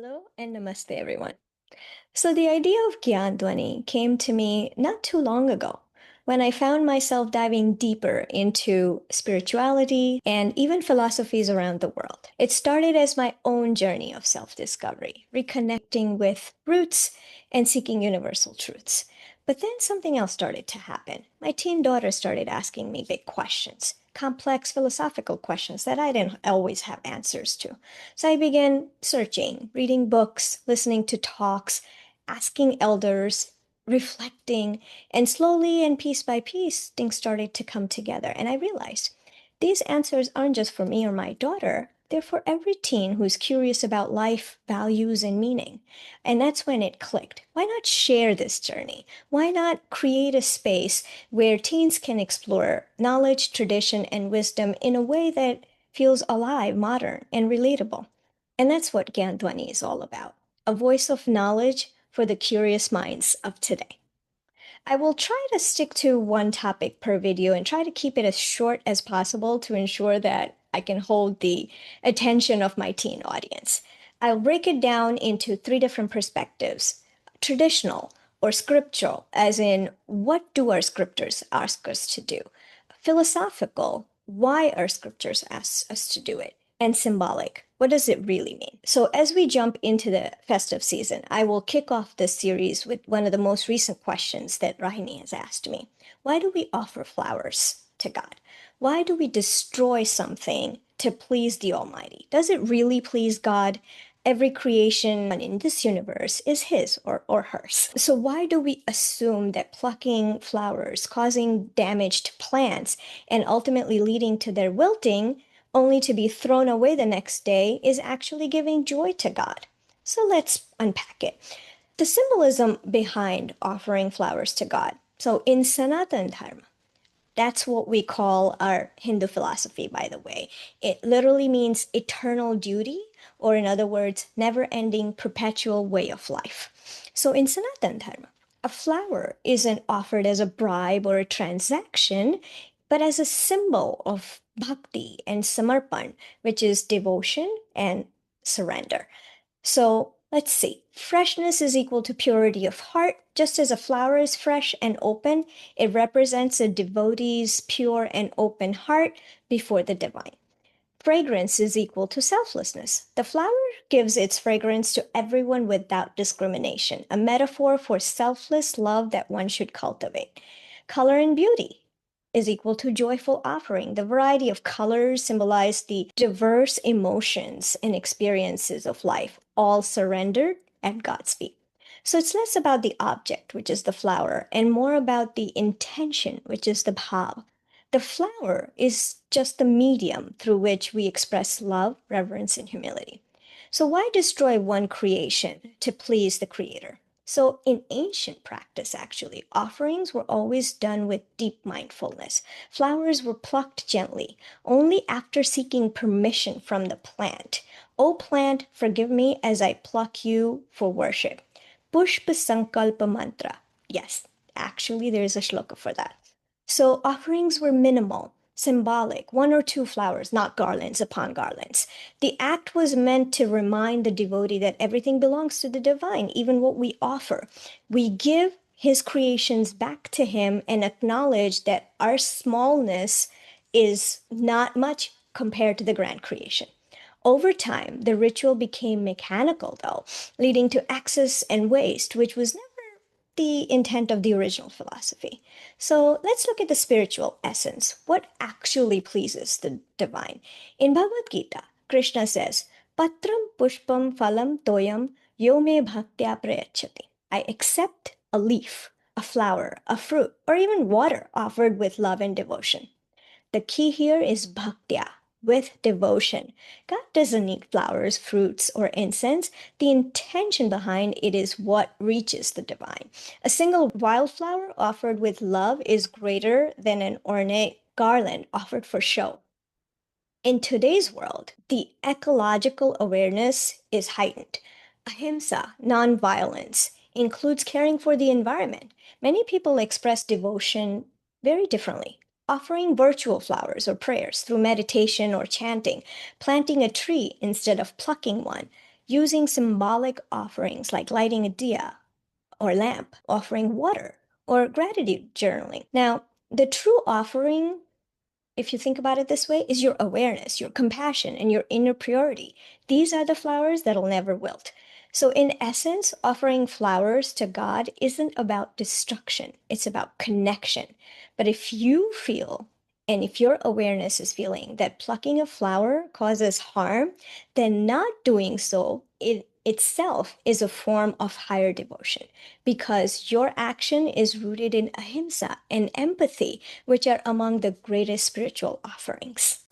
Hello and namaste, everyone. So, the idea of Gyan Dhwani came to me not too long ago when I found myself diving deeper into spirituality and even philosophies around the world. It started as my own journey of self discovery, reconnecting with roots and seeking universal truths. But then something else started to happen. My teen daughter started asking me big questions, complex philosophical questions that I didn't always have answers to. So I began searching, reading books, listening to talks, asking elders, reflecting, and slowly and piece by piece, things started to come together. And I realized these answers aren't just for me or my daughter, they're for every teen who's curious about life, values, and meaning. And that's when it clicked. Why not share this journey? Why not create a space where teens can explore knowledge, tradition, and wisdom in a way that feels alive, modern, and relatable? And that's what Gyan Dhwani is all about, a voice of knowledge for the curious minds of today. I will try to stick to one topic per video and try to keep it as short as possible to ensure that I can hold the attention of my teen audience. I'll break it down into three different perspectives: traditional or scriptural, as in, what do our scriptures ask us to do? Philosophical, why our scriptures ask us to do it? And symbolic, what does it really mean? So, as we jump into the festive season, I will kick off this series with one of the most recent questions that Rahini has asked me. Why do we offer flowers to God? Why do we destroy something to please the Almighty? Does it really please God? Every creation in this universe is his or hers. So, why do we assume that plucking flowers, causing damage to plants, and ultimately leading to their wilting, only to be thrown away the next day, is actually giving joy to God? So, let's unpack it. The symbolism behind offering flowers to God. So, in Sanatan Dharma, that's what we call our Hindu philosophy, by the way. It literally means eternal duty, or in other words, never ending, perpetual way of life. So in Sanatan Dharma, a flower isn't offered as a bribe or a transaction, but as a symbol of bhakti and samarpan, which is devotion and surrender. So let's see. Freshness is equal to purity of heart. Just as a flower is fresh and open, it represents a devotee's pure and open heart before the divine. Fragrance is equal to selflessness. The flower gives its fragrance to everyone without discrimination, a metaphor for selfless love that one should cultivate. Color and beauty is equal to joyful offering. The variety of colors symbolize the diverse emotions and experiences of life, all surrendered at God's feet. So it's less about the object, which is the flower, and more about the intention, which is the bhav. The flower is just the medium through which we express love, reverence, and humility. So, why destroy one creation to please the Creator? So, in ancient practice, actually, offerings were always done with deep mindfulness. Flowers were plucked gently, only after seeking permission from the plant. O plant, forgive me as I pluck you for worship. Pushpa Sankalpa Mantra. Yes, actually, there's a shloka for that. So offerings were minimal, symbolic, one or two flowers, not garlands upon garlands. The act was meant to remind the devotee that everything belongs to the divine, even what we offer. We give his creations back to him and acknowledge that our smallness is not much compared to the grand creation. Over time, the ritual became mechanical, though, leading to excess and waste, which was never the intent of the original philosophy. So let's look at the spiritual essence. What actually pleases the divine? In Bhagavad Gita, Krishna says, Patram pushpam phalam toyam yo me bhaktya prayachati. I accept a leaf, a flower, a fruit, or even water offered with love and devotion. The key here is bhaktya, with devotion. God doesn't need flowers, fruits, or incense. The intention behind it is what reaches the divine. A single wildflower offered with love is greater than an ornate garland offered for show. In today's world, the ecological awareness is heightened. Ahimsa, nonviolence, includes caring for the environment. Many people express devotion very differently, offering virtual flowers or prayers through meditation or chanting, planting a tree instead of plucking one, using symbolic offerings like lighting a diya or lamp, offering water, or gratitude journaling. Now, the true offering, if you think about it this way, is your awareness, your compassion, and your inner purity. These are the flowers that'll never wilt. So, in essence, offering flowers to God isn't about destruction, it's about connection. But if you feel, and if your awareness is feeling that plucking a flower causes harm, then not doing so in itself is a form of higher devotion because your action is rooted in ahimsa and empathy, which are among the greatest spiritual offerings.